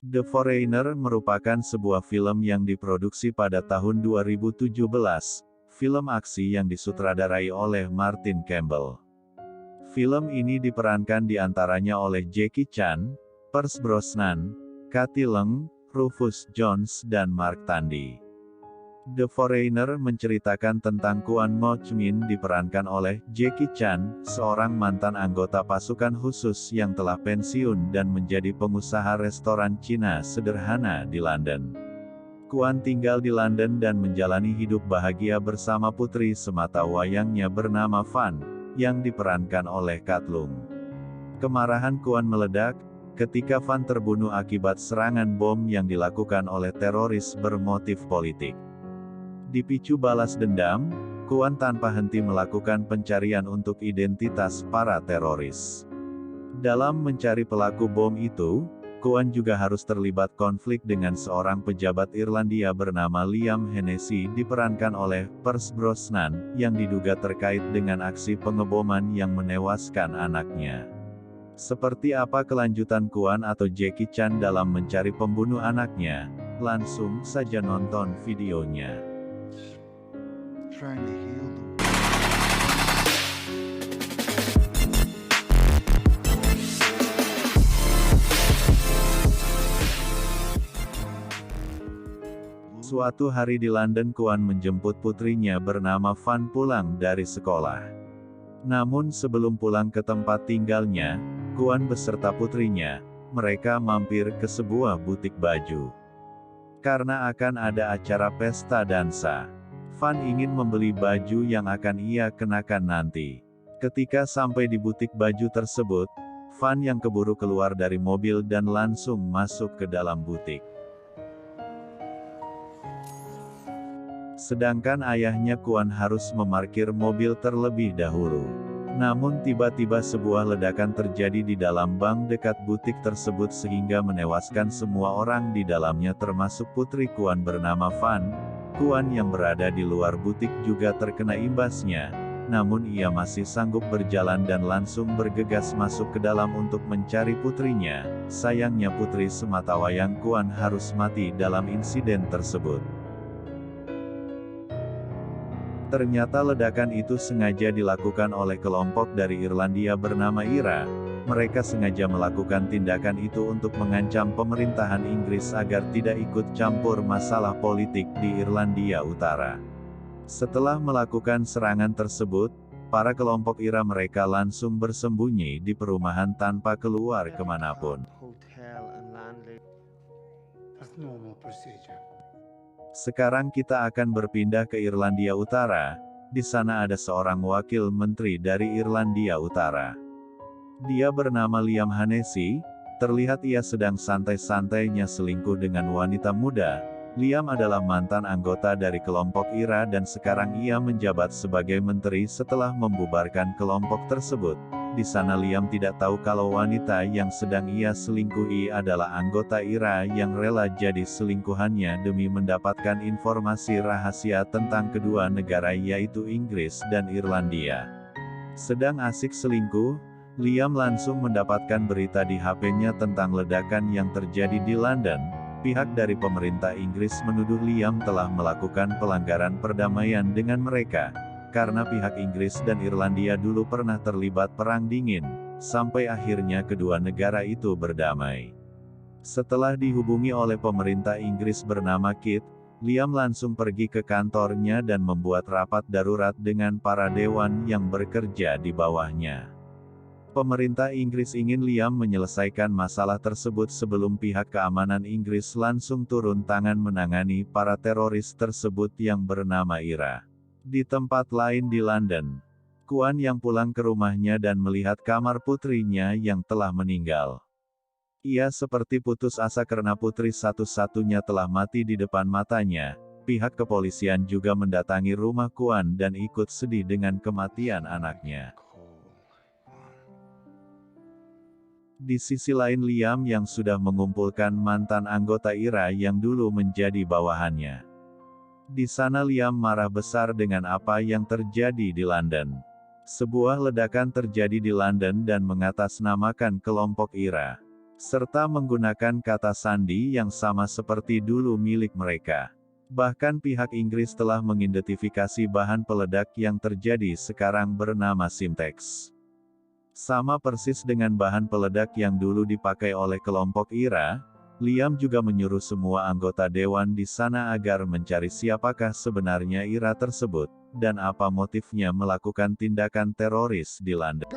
The Foreigner merupakan sebuah film yang diproduksi pada tahun 2017, film aksi yang disutradarai oleh Martin Campbell. Film ini diperankan diantaranya oleh Jackie Chan, Pierce Brosnan, Katie Leung, Rufus Jones dan Mark Tandy. The Foreigner menceritakan tentang Kwon Mo Chmin diperankan oleh Jackie Chan, seorang mantan anggota pasukan khusus yang telah pensiun dan menjadi pengusaha restoran Cina sederhana di London. Kwon tinggal di London dan menjalani hidup bahagia bersama putri semata wayangnya bernama Fan, yang diperankan oleh Kat Leung. Kemarahan Kwon meledak ketika Fan terbunuh akibat serangan bom yang dilakukan oleh teroris bermotif politik. Dipicu balas dendam, Kwon tanpa henti melakukan pencarian untuk identitas para teroris. Dalam mencari pelaku bom itu, Kwon juga harus terlibat konflik dengan seorang pejabat Irlandia bernama Liam Hennessy diperankan oleh Pierce Brosnan, yang diduga terkait dengan aksi pengeboman yang menewaskan anaknya. Seperti apa kelanjutan Kwon atau Jackie Chan dalam mencari pembunuh anaknya? Langsung saja nonton videonya. Trying to heal the Suatu hari di London, Kwon menjemput putrinya bernama Fan pulang dari sekolah. Namun sebelum pulang ke tempat tinggalnya, Kwon beserta putrinya, mereka mampir ke sebuah butik baju. Karena akan ada acara pesta dansa, Fan ingin membeli baju yang akan ia kenakan nanti. Ketika sampai di butik baju tersebut, Fan yang keburu keluar dari mobil dan langsung masuk ke dalam butik. Sedangkan ayahnya Kwon harus memarkir mobil terlebih dahulu. Namun tiba-tiba sebuah ledakan terjadi di dalam bank dekat butik tersebut sehingga menewaskan semua orang di dalamnya termasuk putri Kwon bernama Fan. Kwon yang berada di luar butik juga terkena imbasnya, namun ia masih sanggup berjalan dan langsung bergegas masuk ke dalam untuk mencari putrinya. Sayangnya putri sematawayang Kwon harus mati dalam insiden tersebut. Ternyata ledakan itu sengaja dilakukan oleh kelompok dari Irlandia bernama IRA. Mereka sengaja melakukan tindakan itu untuk mengancam pemerintahan Inggris agar tidak ikut campur masalah politik di Irlandia Utara. Setelah melakukan serangan tersebut, para kelompok IRA mereka langsung bersembunyi di perumahan tanpa keluar kemanapun. Sekarang kita akan berpindah ke Irlandia Utara. Di sana ada seorang wakil menteri dari Irlandia Utara. Dia bernama Liam Hennessy. Terlihat ia sedang santai-santainya selingkuh dengan wanita muda. Liam adalah mantan anggota dari kelompok IRA dan sekarang ia menjabat sebagai menteri setelah membubarkan kelompok tersebut. Di sana Liam tidak tahu kalau wanita yang sedang ia selingkuhi adalah anggota IRA yang rela jadi selingkuhannya demi mendapatkan informasi rahasia tentang kedua negara yaitu Inggris dan Irlandia. Sedang asik selingkuh, Liam langsung mendapatkan berita di HP-nya tentang ledakan yang terjadi di London. Pihak dari pemerintah Inggris menuduh Liam telah melakukan pelanggaran perdamaian dengan mereka. Karena pihak Inggris dan Irlandia dulu pernah terlibat perang dingin, sampai akhirnya kedua negara itu berdamai. Setelah dihubungi oleh pemerintah Inggris bernama Kit, Liam langsung pergi ke kantornya dan membuat rapat darurat dengan para dewan yang bekerja di bawahnya. Pemerintah Inggris ingin Liam menyelesaikan masalah tersebut sebelum pihak keamanan Inggris langsung turun tangan menangani para teroris tersebut yang bernama IRA. Di tempat lain di London, Kwon yang pulang ke rumahnya dan melihat kamar putrinya yang telah meninggal. Ia seperti putus asa karena putri satu-satunya telah mati di depan matanya. Pihak kepolisian juga mendatangi rumah Kwon dan ikut sedih dengan kematian anaknya. Di sisi lain Liam yang sudah mengumpulkan mantan anggota IRA yang dulu menjadi bawahannya. Di sana Liam marah besar dengan apa yang terjadi di London. Sebuah ledakan terjadi di London dan mengatasnamakan kelompok IRA. serta menggunakan kata sandi yang sama seperti dulu milik mereka. Bahkan pihak Inggris telah mengidentifikasi bahan peledak yang terjadi sekarang bernama Simtex. Sama persis dengan bahan peledak yang dulu dipakai oleh kelompok IRA, Liam juga menyuruh semua anggota dewan di sana agar mencari siapakah sebenarnya IRA tersebut, dan apa motifnya melakukan tindakan teroris di London.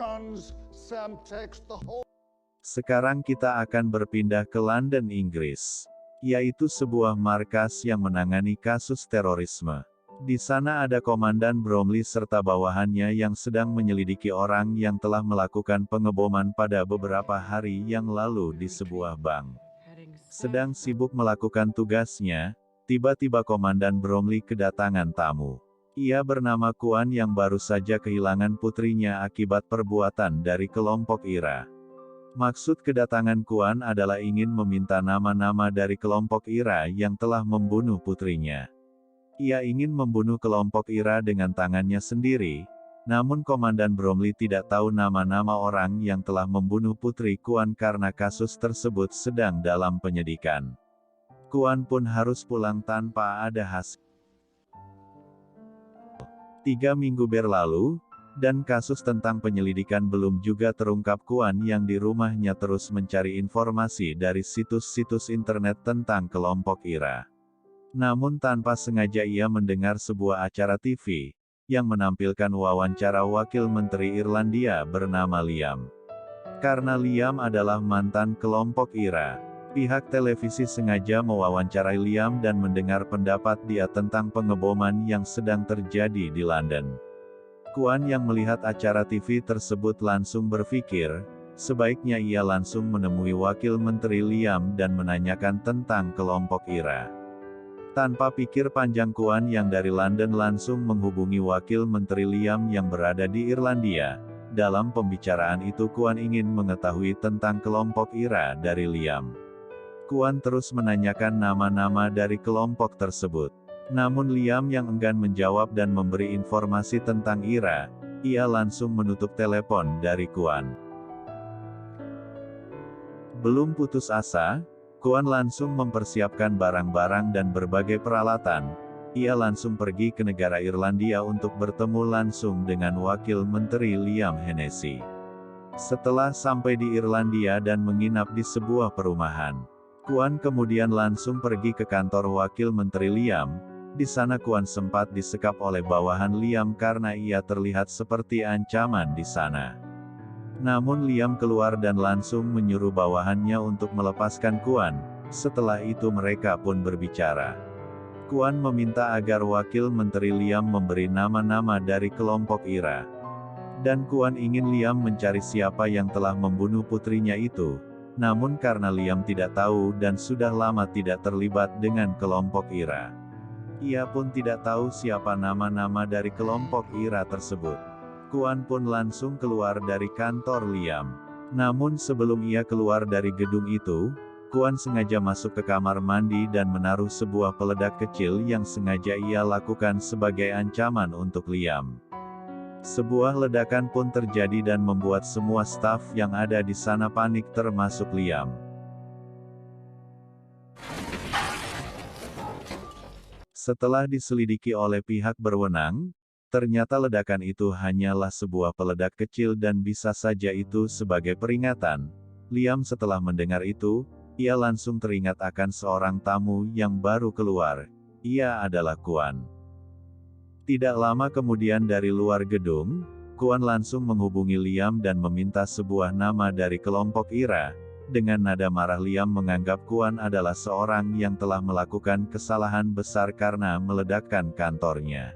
Sekarang kita akan berpindah ke London, Inggris, yaitu sebuah markas yang menangani kasus terorisme. Di sana ada Komandan Bromley serta bawahannya yang sedang menyelidiki orang yang telah melakukan pengeboman pada beberapa hari yang lalu di sebuah bank. Sedang sibuk melakukan tugasnya, tiba-tiba Komandan Bromley kedatangan tamu. Ia bernama Kuan yang baru saja kehilangan putrinya akibat perbuatan dari kelompok IRA. Maksud kedatangan Kuan adalah ingin meminta nama-nama dari kelompok IRA yang telah membunuh putrinya. Ia ingin membunuh kelompok IRA dengan tangannya sendiri, namun Komandan Bromley tidak tahu nama-nama orang yang telah membunuh putri Kuan karena kasus tersebut sedang dalam penyidikan. Kuan pun harus pulang tanpa ada hasil. 3 minggu berlalu, dan kasus tentang penyelidikan belum juga terungkap. Kuan yang di rumahnya terus mencari informasi dari situs-situs internet tentang kelompok IRA. Namun tanpa sengaja ia mendengar sebuah acara TV, yang menampilkan wawancara Wakil Menteri Irlandia bernama Liam. Karena Liam adalah mantan kelompok IRA, pihak televisi sengaja mewawancarai Liam dan mendengar pendapat dia tentang pengeboman yang sedang terjadi di London. Kuan yang melihat acara TV tersebut langsung berpikir, sebaiknya ia langsung menemui Wakil Menteri Liam dan menanyakan tentang kelompok IRA. Tanpa pikir panjang Kuan yang dari London langsung menghubungi Wakil Menteri Liam yang berada di Irlandia. Dalam pembicaraan itu Kuan ingin mengetahui tentang kelompok IRA dari Liam. Kuan terus menanyakan nama-nama dari kelompok tersebut. Namun Liam yang enggan menjawab dan memberi informasi tentang IRA, ia langsung menutup telepon dari Kuan. Belum putus asa, Kuan langsung mempersiapkan barang-barang dan berbagai peralatan. Ia langsung pergi ke negara Irlandia untuk bertemu langsung dengan Wakil Menteri Liam Hennessy. Setelah sampai di Irlandia dan menginap di sebuah perumahan, Kuan kemudian langsung pergi ke kantor Wakil Menteri Liam. Di sana Kuan sempat disekap oleh bawahan Liam karena ia terlihat seperti ancaman di sana. Namun Liam keluar dan langsung menyuruh bawahannya untuk melepaskan Kuan. Setelah itu mereka pun berbicara. Kuan meminta agar Wakil Menteri Liam memberi nama-nama dari kelompok IRA. Dan Kuan ingin Liam mencari siapa yang telah membunuh putrinya itu. Namun karena Liam tidak tahu dan sudah lama tidak terlibat dengan kelompok IRA, ia pun tidak tahu siapa nama-nama dari kelompok IRA tersebut. Kuan pun langsung keluar dari kantor Liam. Namun sebelum ia keluar dari gedung itu, Kuan sengaja masuk ke kamar mandi dan menaruh sebuah peledak kecil yang sengaja ia lakukan sebagai ancaman untuk Liam. Sebuah ledakan pun terjadi dan membuat semua staf yang ada di sana panik termasuk Liam. Setelah diselidiki oleh pihak berwenang, ternyata ledakan itu hanyalah sebuah peledak kecil dan bisa saja itu sebagai peringatan. Liam setelah mendengar itu, ia langsung teringat akan seorang tamu yang baru keluar. Ia adalah Kuan. Tidak lama kemudian dari luar gedung, Kuan langsung menghubungi Liam dan meminta sebuah nama dari kelompok IRA. Dengan nada marah Liam menganggap Kuan adalah seorang yang telah melakukan kesalahan besar karena meledakkan kantornya.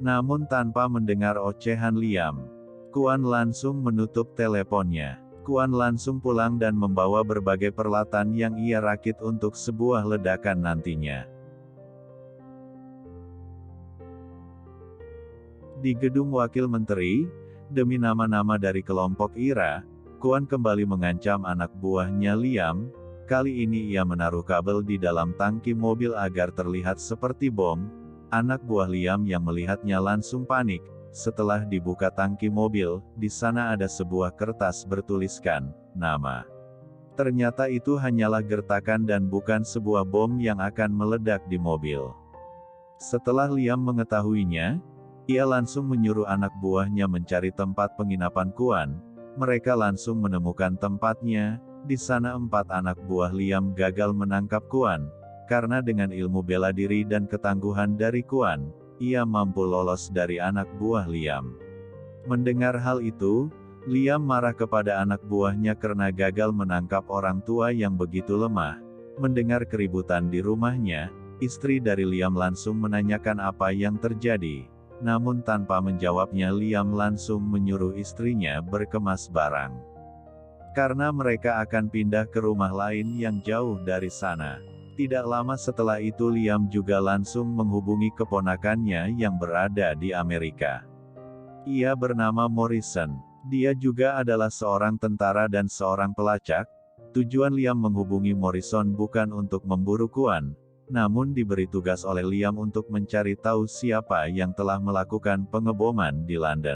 Namun tanpa mendengar ocehan Liam, Kuan langsung menutup teleponnya. Kuan langsung pulang dan membawa berbagai peralatan yang ia rakit untuk sebuah ledakan nantinya. Di gedung Wakil Menteri, demi nama-nama dari kelompok IRA, Kuan kembali mengancam anak buahnya Liam. Kali ini ia menaruh kabel di dalam tangki mobil agar terlihat seperti bom. Anak buah Liam yang melihatnya langsung panik. Setelah dibuka tangki mobil, di sana ada sebuah kertas bertuliskan nama. Ternyata itu hanyalah gertakan dan bukan sebuah bom yang akan meledak di mobil. Setelah Liam mengetahuinya, ia langsung menyuruh anak buahnya mencari tempat penginapan Kuan. Mereka langsung menemukan tempatnya. Di sana 4 anak buah Liam gagal menangkap Kuan. Karena dengan ilmu bela diri dan ketangguhan dari Kuan, ia mampu lolos dari anak buah Liam. Mendengar hal itu, Liam marah kepada anak buahnya karena gagal menangkap orang tua yang begitu lemah. Mendengar keributan di rumahnya, istri dari Liam langsung menanyakan apa yang terjadi. Namun tanpa menjawabnya, Liam langsung menyuruh istrinya berkemas barang. Karena mereka akan pindah ke rumah lain yang jauh dari sana. Tidak lama setelah itu Liam juga langsung menghubungi keponakannya yang berada di Amerika. Ia bernama Morrison. Dia juga adalah seorang tentara dan seorang pelacak. Tujuan Liam menghubungi Morrison bukan untuk memburu Kuan, namun diberi tugas oleh Liam untuk mencari tahu siapa yang telah melakukan pengeboman di London.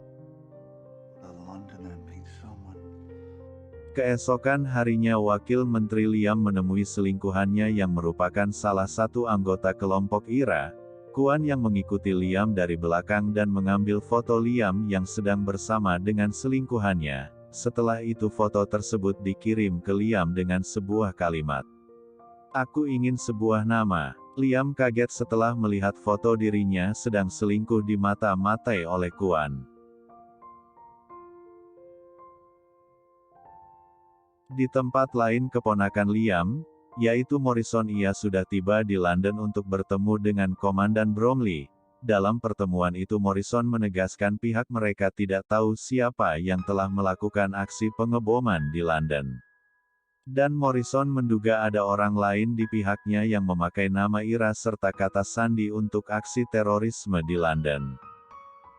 Keesokan harinya Wakil Menteri Liam menemui selingkuhannya yang merupakan salah satu anggota kelompok IRA, Kuan, yang mengikuti Liam dari belakang dan mengambil foto Liam yang sedang bersama dengan selingkuhannya. Setelah itu foto tersebut dikirim ke Liam dengan sebuah kalimat. "Aku ingin sebuah nama." Liam kaget setelah melihat foto dirinya sedang selingkuh dimata-matai oleh Kuan. Di tempat lain keponakan Liam, yaitu Morrison, ia sudah tiba di London untuk bertemu dengan Komandan Bromley. Dalam pertemuan itu Morrison menegaskan pihak mereka tidak tahu siapa yang telah melakukan aksi pengeboman di London. Dan Morrison menduga ada orang lain di pihaknya yang memakai nama IRA serta kata sandi untuk aksi terorisme di London.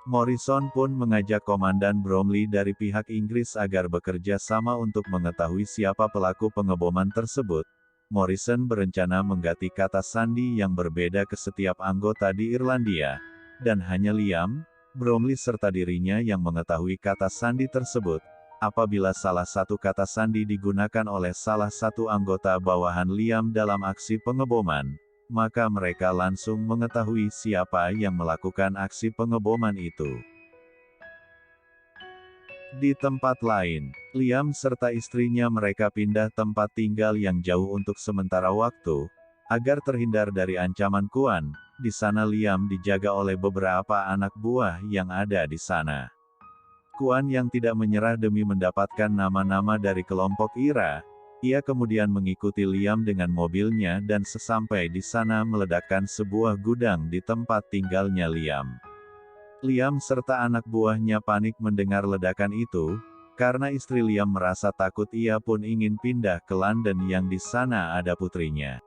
Morrison pun mengajak Komandan Bromley dari pihak Inggris agar bekerja sama untuk mengetahui siapa pelaku pengeboman tersebut. Morrison berencana mengganti kata sandi yang berbeda ke setiap anggota di Irlandia, dan hanya Liam, Bromley serta dirinya yang mengetahui kata sandi tersebut. Apabila salah satu kata sandi digunakan oleh salah satu anggota bawahan Liam dalam aksi pengeboman, maka mereka langsung mengetahui siapa yang melakukan aksi pengeboman itu. Di tempat lain, Liam serta istrinya mereka pindah tempat tinggal yang jauh untuk sementara waktu, agar terhindar dari ancaman Kuan. Di sana Liam dijaga oleh beberapa anak buah yang ada di sana. Kuan yang tidak menyerah demi mendapatkan nama-nama dari kelompok IRA, ia kemudian mengikuti Liam dengan mobilnya dan sesampai di sana meledakkan sebuah gudang di tempat tinggalnya Liam. Liam serta anak buahnya panik mendengar ledakan itu, karena istri Liam merasa takut. Ia pun ingin pindah ke London yang di sana ada putrinya.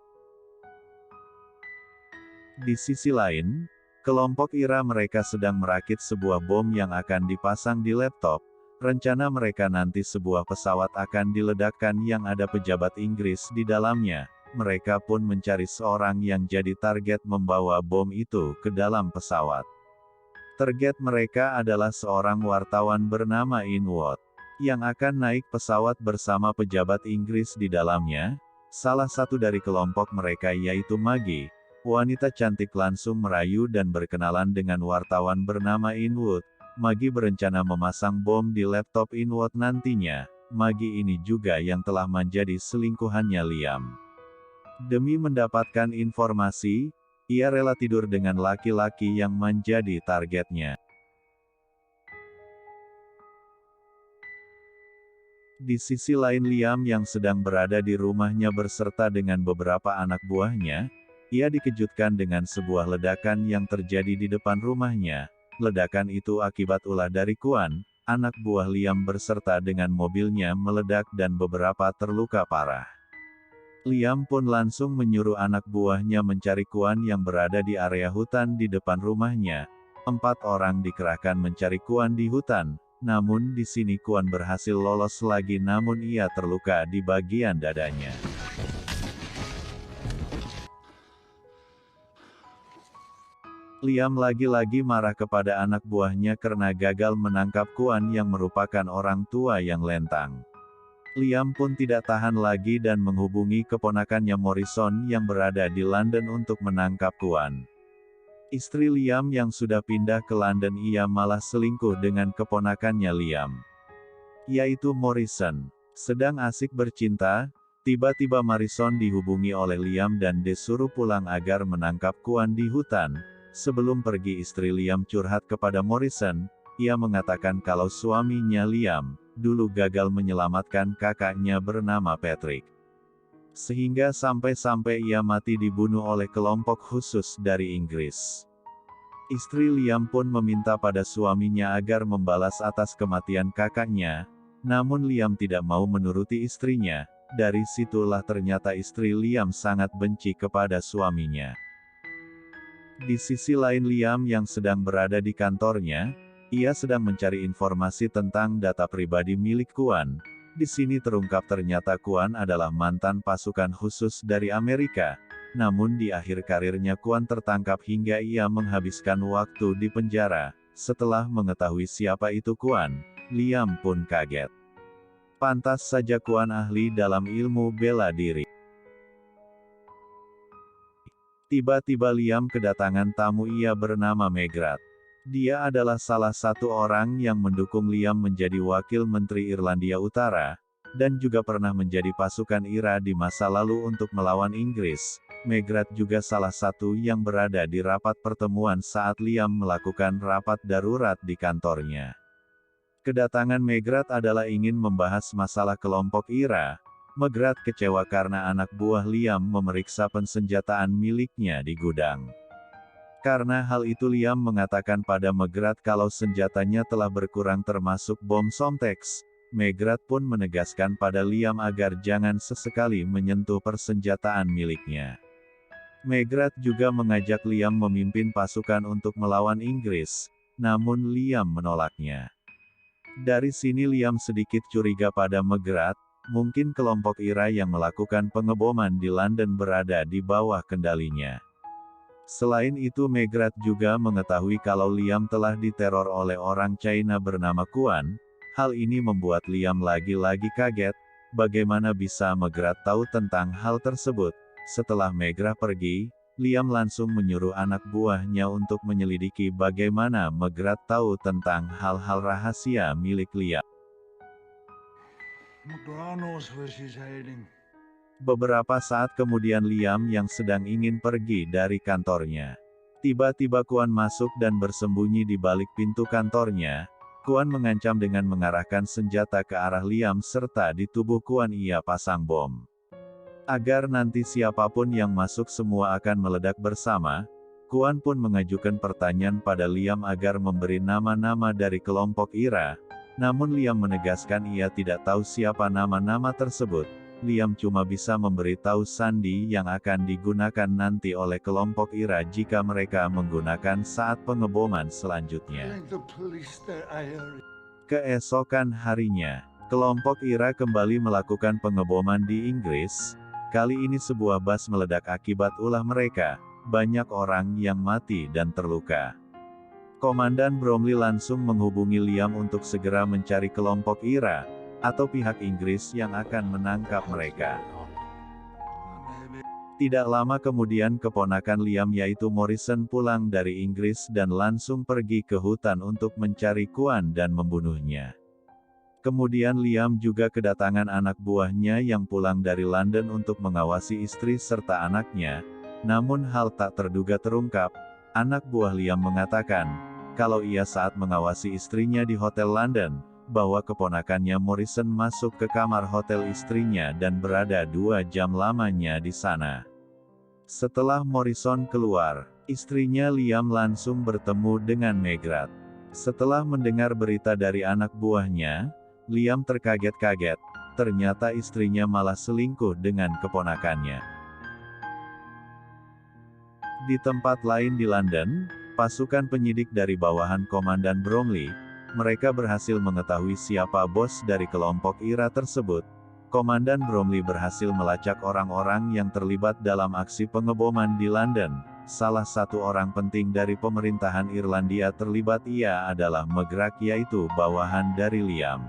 Di sisi lain, kelompok IRA mereka sedang merakit sebuah bom yang akan dipasang di laptop. Rencana mereka nanti sebuah pesawat akan diledakkan yang ada pejabat Inggris di dalamnya. Mereka pun mencari seorang yang jadi target membawa bom itu ke dalam pesawat. Target mereka adalah seorang wartawan bernama Inwood, yang akan naik pesawat bersama pejabat Inggris di dalamnya. Salah satu dari kelompok mereka yaitu Maggie, wanita cantik, langsung merayu dan berkenalan dengan wartawan bernama Inwood. Maggie berencana memasang bom di laptop Inwood nantinya. Maggie ini juga yang telah menjadi selingkuhannya Liam. Demi mendapatkan informasi, ia rela tidur dengan laki-laki yang menjadi targetnya. Di sisi lain Liam yang sedang berada di rumahnya berserta dengan beberapa anak buahnya, ia dikejutkan dengan sebuah ledakan yang terjadi di depan rumahnya. Ledakan itu akibat ulah dari Kuan. Anak buah Liam berserta dengan mobilnya meledak dan beberapa terluka parah. Liam pun langsung menyuruh anak buahnya mencari Kuan yang berada di area hutan di depan rumahnya. 4 orang dikerahkan mencari Kuan di hutan, namun di sini Kuan berhasil lolos lagi, namun ia terluka di bagian dadanya. Liam lagi-lagi marah kepada anak buahnya karena gagal menangkap Kuan yang merupakan orang tua yang lentang. Liam pun tidak tahan lagi dan menghubungi keponakannya Morrison yang berada di London untuk menangkap Kuan. Istri Liam yang sudah pindah ke London ia malah selingkuh dengan keponakannya Liam, yaitu Morrison. Sedang asik bercinta, tiba-tiba Morrison dihubungi oleh Liam dan disuruh pulang agar menangkap Kuan di hutan. Sebelum pergi istri Liam curhat kepada Morrison, ia mengatakan kalau suaminya Liam dulu gagal menyelamatkan kakaknya bernama Patrick. Sehingga sampai-sampai ia mati dibunuh oleh kelompok khusus dari Inggris. Istri Liam pun meminta pada suaminya agar membalas atas kematian kakaknya, namun Liam tidak mau menuruti istrinya. Dari situlah ternyata istri Liam sangat benci kepada suaminya. Di sisi lain Liam yang sedang berada di kantornya, ia sedang mencari informasi tentang data pribadi milik Kuan. Di sini terungkap ternyata Kuan adalah mantan pasukan khusus dari Amerika. Namun di akhir karirnya Kuan tertangkap hingga ia menghabiskan waktu di penjara. Setelah mengetahui siapa itu Kuan, Liam pun kaget. Pantas saja Kuan ahli dalam ilmu bela diri. Tiba-tiba Liam kedatangan tamu ia bernama Megrad. Dia adalah salah satu orang yang mendukung Liam menjadi wakil menteri Irlandia Utara, dan juga pernah menjadi pasukan IRA di masa lalu untuk melawan Inggris. Megrad juga salah satu yang berada di rapat pertemuan saat Liam melakukan rapat darurat di kantornya. Kedatangan Megrad adalah ingin membahas masalah kelompok IRA. Megrad kecewa karena anak buah Liam memeriksa pensenjataan miliknya di gudang. Karena hal itu Liam mengatakan pada Megrad kalau senjatanya telah berkurang termasuk bom Somtex. Megrad pun menegaskan pada Liam agar jangan sesekali menyentuh persenjataan miliknya. Megrad juga mengajak Liam memimpin pasukan untuk melawan Inggris, namun Liam menolaknya. Dari sini Liam sedikit curiga pada Megrad, mungkin kelompok IRA yang melakukan pengeboman di London berada di bawah kendalinya. Selain itu Megrad juga mengetahui kalau Liam telah diteror oleh orang China bernama Kuan. Hal ini membuat Liam lagi-lagi kaget, bagaimana bisa Megrad tahu tentang hal tersebut. Setelah Megrad pergi, Liam langsung menyuruh anak buahnya untuk menyelidiki bagaimana Megrad tahu tentang hal-hal rahasia milik Liam. McGraw knows where she's hiding. Beberapa saat kemudian Liam yang sedang ingin pergi dari kantornya. Tiba-tiba Kuan masuk dan bersembunyi di balik pintu kantornya. Kuan mengancam dengan mengarahkan senjata ke arah Liam serta di tubuh Kuan ia pasang bom. Agar nanti siapapun yang masuk semua akan meledak bersama, Kuan pun mengajukan pertanyaan pada Liam agar memberi nama-nama dari kelompok IRA. Namun Liam menegaskan ia tidak tahu siapa nama-nama tersebut. Liam cuma bisa memberitahu sandi yang akan digunakan nanti oleh kelompok IRA jika mereka menggunakan saat pengeboman selanjutnya. Keesokan harinya, kelompok IRA kembali melakukan pengeboman di Inggris. Kali ini sebuah bus meledak akibat ulah mereka, banyak orang yang mati dan terluka. Komandan Bromley langsung menghubungi Liam untuk segera mencari kelompok IRA, atau pihak Inggris yang akan menangkap mereka. Tidak lama kemudian keponakan Liam yaitu Morrison pulang dari Inggris dan langsung pergi ke hutan untuk mencari Kuan dan membunuhnya. Kemudian Liam juga kedatangan anak buahnya yang pulang dari London untuk mengawasi istri serta anaknya. Namun hal tak terduga terungkap. Anak buah Liam mengatakan, kalau ia saat mengawasi istrinya di Hotel London, bahwa keponakannya Morrison masuk ke kamar hotel istrinya dan berada 2 jam lamanya di sana. Setelah Morrison keluar, istrinya Liam langsung bertemu dengan Megrad. Setelah mendengar berita dari anak buahnya, Liam terkaget-kaget, ternyata istrinya malah selingkuh dengan keponakannya. Di tempat lain di London, pasukan penyidik dari bawahan Komandan Bromley, mereka berhasil mengetahui siapa bos dari kelompok IRA tersebut. Komandan Bromley berhasil melacak orang-orang yang terlibat dalam aksi pengeboman di London. Salah satu orang penting dari pemerintahan Irlandia terlibat ia adalah Megrad yaitu bawahan dari Liam.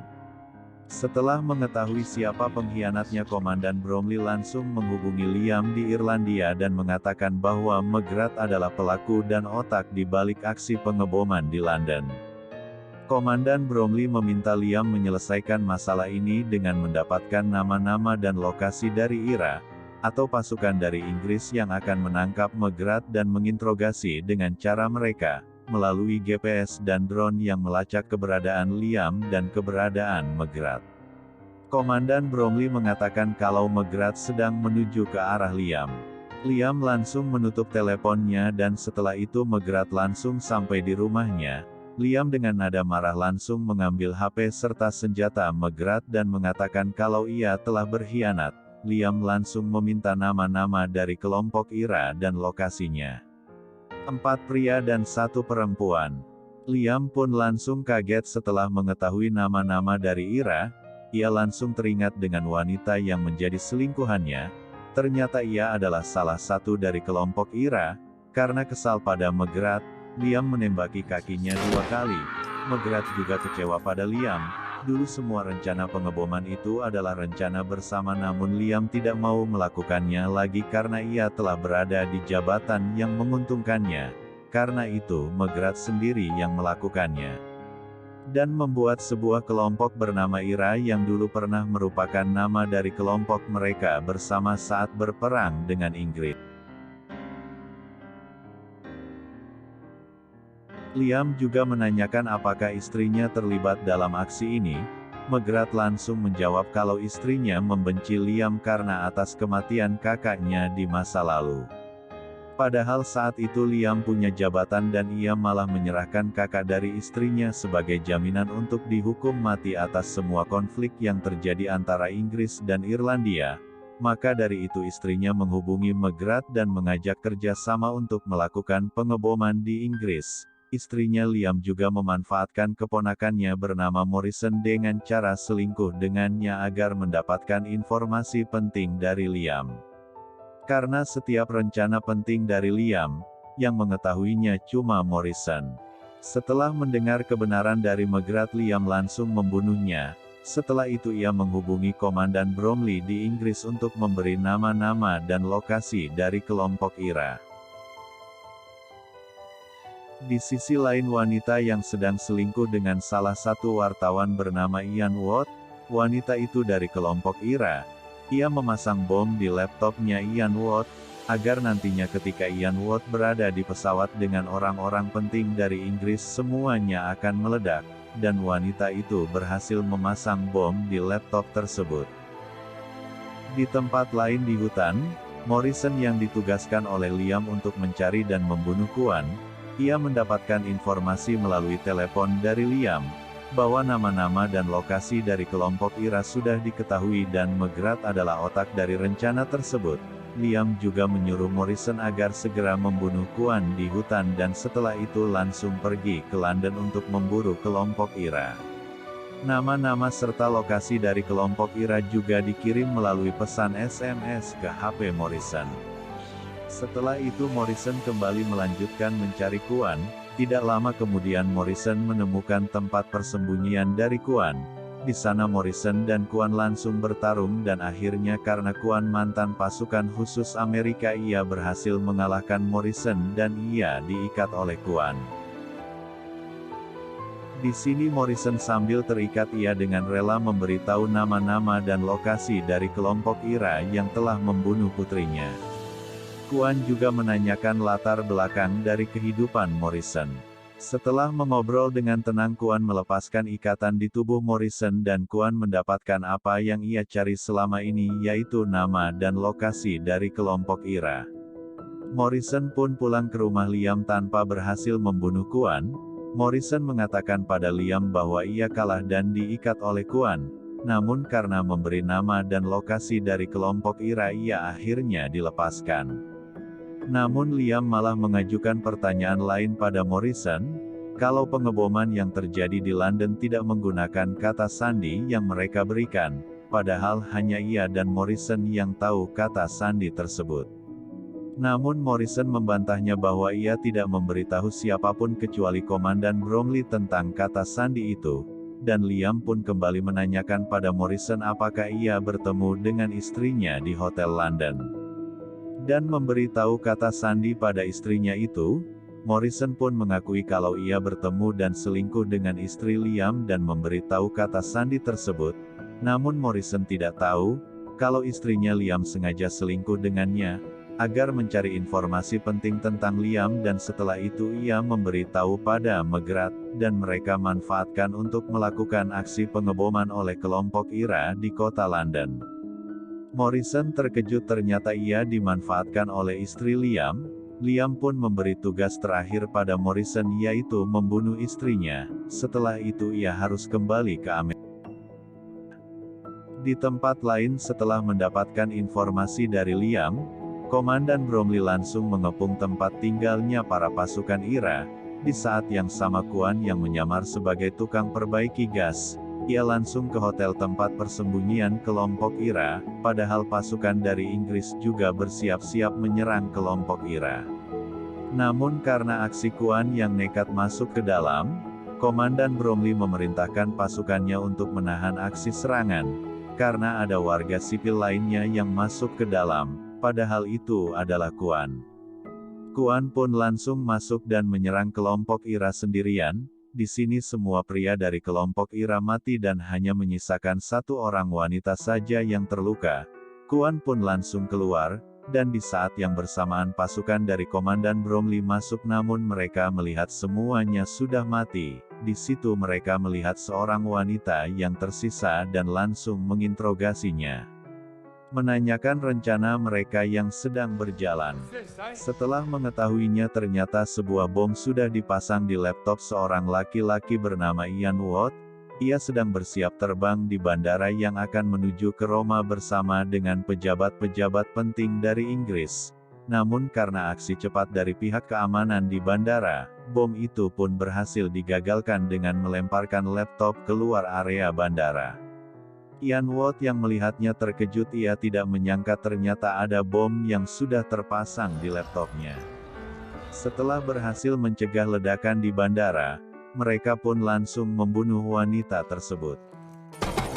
Setelah mengetahui siapa pengkhianatnya, Komandan Bromley langsung menghubungi Liam di Irlandia dan mengatakan bahwa McGrath adalah pelaku dan otak di balik aksi pengeboman di London. Komandan Bromley meminta Liam menyelesaikan masalah ini dengan mendapatkan nama-nama dan lokasi dari IRA, atau pasukan dari Inggris yang akan menangkap McGrath dan menginterogasi dengan cara mereka melalui GPS dan drone yang melacak keberadaan Liam dan keberadaan McGrath. Komandan Bromley mengatakan kalau McGrath sedang menuju ke arah Liam. Liam langsung menutup teleponnya dan setelah itu McGrath langsung sampai di rumahnya. Liam dengan nada marah langsung mengambil HP serta senjata McGrath dan mengatakan kalau ia telah berkhianat. Liam langsung meminta nama-nama dari kelompok IRA dan lokasinya. 4 pria dan 1 perempuan. Liam pun langsung kaget setelah mengetahui nama-nama dari IRA. Ia langsung teringat dengan wanita yang menjadi selingkuhannya. Ternyata ia adalah salah satu dari kelompok IRA. Karena kesal pada McGrath, Liam menembaki kakinya 2 kali. McGrath juga kecewa pada Liam. Dulu semua rencana pengeboman itu adalah rencana bersama, namun Liam tidak mau melakukannya lagi karena ia telah berada di jabatan yang menguntungkannya. Karena itu McGrath sendiri yang melakukannya. Dan membuat sebuah kelompok bernama IRA yang dulu pernah merupakan nama dari kelompok mereka bersama saat berperang dengan Inggris. Liam juga menanyakan apakah istrinya terlibat dalam aksi ini. McGrath langsung menjawab kalau istrinya membenci Liam karena atas kematian kakaknya di masa lalu. Padahal saat itu Liam punya jabatan dan ia malah menyerahkan kakak dari istrinya sebagai jaminan untuk dihukum mati atas semua konflik yang terjadi antara Inggris dan Irlandia. Maka dari itu istrinya menghubungi McGrath dan mengajak kerjasama untuk melakukan pengeboman di Inggris. Istrinya Liam juga memanfaatkan keponakannya bernama Morrison dengan cara selingkuh dengannya agar mendapatkan informasi penting dari Liam. Karena setiap rencana penting dari Liam, yang mengetahuinya cuma Morrison. Setelah mendengar kebenaran dari McGrath, Liam langsung membunuhnya. Setelah itu ia menghubungi Komandan Bromley di Inggris untuk memberi nama-nama dan lokasi dari kelompok IRA. Di sisi lain, wanita yang sedang selingkuh dengan salah satu wartawan bernama Ian Watt. Wanita itu dari kelompok IRA. Ia memasang bom di laptopnya Ian Watt, agar nantinya ketika Ian Watt berada di pesawat dengan orang-orang penting dari Inggris semuanya akan meledak, dan wanita itu berhasil memasang bom di laptop tersebut. Di tempat lain di hutan, Morrison yang ditugaskan oleh Liam untuk mencari dan membunuh Kuan. Ia mendapatkan informasi melalui telepon dari Liam, bahwa nama-nama dan lokasi dari kelompok IRA sudah diketahui dan McGrath adalah otak dari rencana tersebut. Liam juga menyuruh Morrison agar segera membunuh Kuan di hutan dan setelah itu langsung pergi ke London untuk memburu kelompok IRA. Nama-nama serta lokasi dari kelompok IRA juga dikirim melalui pesan SMS ke HP Morrison. Setelah itu Morrison kembali melanjutkan mencari Kuan. Tidak lama kemudian Morrison menemukan tempat persembunyian dari Kuan. Di sana Morrison dan Kuan langsung bertarung dan akhirnya karena Kuan mantan pasukan khusus Amerika, ia berhasil mengalahkan Morrison dan ia diikat oleh Kuan. Di sini Morrison sambil terikat ia dengan rela memberitahu nama-nama dan lokasi dari kelompok IRA yang telah membunuh putrinya. Kuan juga menanyakan latar belakang dari kehidupan Morrison. Setelah mengobrol dengan tenang, Kuan melepaskan ikatan di tubuh Morrison dan Kuan mendapatkan apa yang ia cari selama ini, yaitu nama dan lokasi dari kelompok IRA. Morrison pun pulang ke rumah Liam tanpa berhasil membunuh Kuan. Morrison mengatakan pada Liam bahwa ia kalah dan diikat oleh Kuan. Namun karena memberi nama dan lokasi dari kelompok IRA, ia akhirnya dilepaskan. Namun Liam malah mengajukan pertanyaan lain pada Morrison, kalau pengeboman yang terjadi di London tidak menggunakan kata sandi yang mereka berikan, padahal hanya ia dan Morrison yang tahu kata sandi tersebut. Namun Morrison membantahnya bahwa ia tidak memberitahu siapapun kecuali Komandan Bromley tentang kata sandi itu. dan Liam pun kembali menanyakan pada Morrison apakah ia bertemu dengan istrinya di Hotel London. Dan memberi tahu kata sandi pada istrinya itu, Morrison pun mengakui kalau ia bertemu dan selingkuh dengan istri Liam dan memberi tahu kata sandi tersebut. Namun Morrison tidak tahu, kalau istrinya Liam sengaja selingkuh dengannya, agar mencari informasi penting tentang Liam dan setelah itu ia memberi tahu pada McGrath, dan mereka manfaatkan untuk melakukan aksi pengeboman oleh kelompok IRA di kota London. Morrison terkejut ternyata ia dimanfaatkan oleh istri Liam. Liam pun memberi tugas terakhir pada Morrison yaitu membunuh istrinya, setelah itu ia harus kembali ke Amerika. Di tempat lain setelah mendapatkan informasi dari Liam, Komandan Bromley langsung mengepung tempat tinggalnya para pasukan IRA. Di saat yang sama Kuan yang menyamar sebagai tukang perbaiki gas, ia langsung ke hotel tempat persembunyian kelompok IRA, padahal pasukan dari Inggris juga bersiap-siap menyerang kelompok IRA. Namun karena aksi Kuan yang nekat masuk ke dalam, Komandan Bromley memerintahkan pasukannya untuk menahan aksi serangan, karena ada warga sipil lainnya yang masuk ke dalam. Padahal itu adalah Kuan. Kuan pun langsung masuk dan menyerang kelompok IRA sendirian. Di sini semua pria dari kelompok IRA mati dan hanya menyisakan satu orang wanita saja yang terluka. Kuan pun langsung keluar, dan di saat yang bersamaan pasukan dari Komandan Bromley masuk namun mereka melihat semuanya sudah mati. Di situ mereka melihat seorang wanita yang tersisa dan langsung menginterogasinya. Menanyakan rencana mereka yang sedang berjalan. Setelah mengetahuinya ternyata sebuah bom sudah dipasang di laptop seorang laki-laki bernama Ian Watt. Ia sedang bersiap terbang di bandara yang akan menuju ke Roma bersama dengan pejabat-pejabat penting dari Inggris. Namun karena aksi cepat dari pihak keamanan di bandara, bom itu pun berhasil digagalkan dengan melemparkan laptop keluar area bandara. Ian Watt yang melihatnya terkejut, ia tidak menyangka ternyata ada bom yang sudah terpasang di laptopnya. Setelah berhasil mencegah ledakan di bandara, mereka pun langsung membunuh wanita tersebut.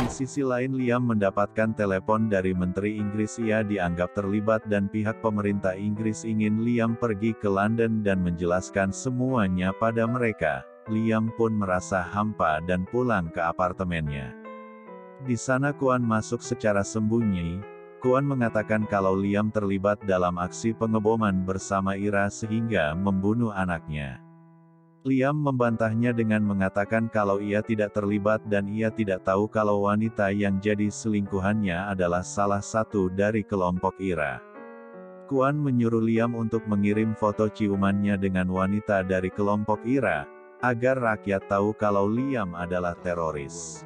Di sisi lain Liam mendapatkan telepon dari Menteri Inggris. Ia dianggap terlibat dan pihak pemerintah Inggris ingin Liam pergi ke London dan menjelaskan semuanya pada mereka. Liam pun merasa hampa dan pulang ke apartemennya. Di sana Kuan masuk secara sembunyi. Kuan mengatakan kalau Liam terlibat dalam aksi pengeboman bersama IRA sehingga membunuh anaknya. Liam membantahnya dengan mengatakan kalau ia tidak terlibat dan ia tidak tahu kalau wanita yang jadi selingkuhannya adalah salah satu dari kelompok IRA. Kuan menyuruh Liam untuk mengirim foto ciumannya dengan wanita dari kelompok IRA, agar rakyat tahu kalau Liam adalah teroris.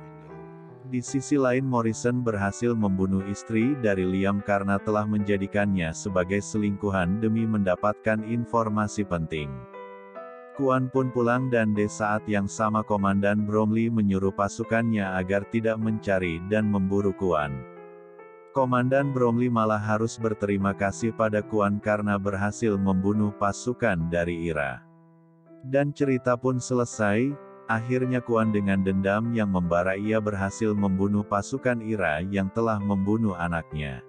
Di sisi lain Morrison berhasil membunuh istri dari Liam karena telah menjadikannya sebagai selingkuhan demi mendapatkan informasi penting. Kuan pun pulang dan di saat yang sama Komandan Bromley menyuruh pasukannya agar tidak mencari dan memburu Kuan. Komandan Bromley malah harus berterima kasih pada Kuan karena berhasil membunuh pasukan dari IRA. Dan cerita pun selesai. Akhirnya Kuan dengan dendam yang membara ia berhasil membunuh pasukan IRA yang telah membunuh anaknya.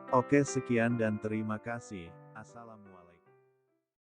Oke, sekian dan terima kasih. Assalamualaikum.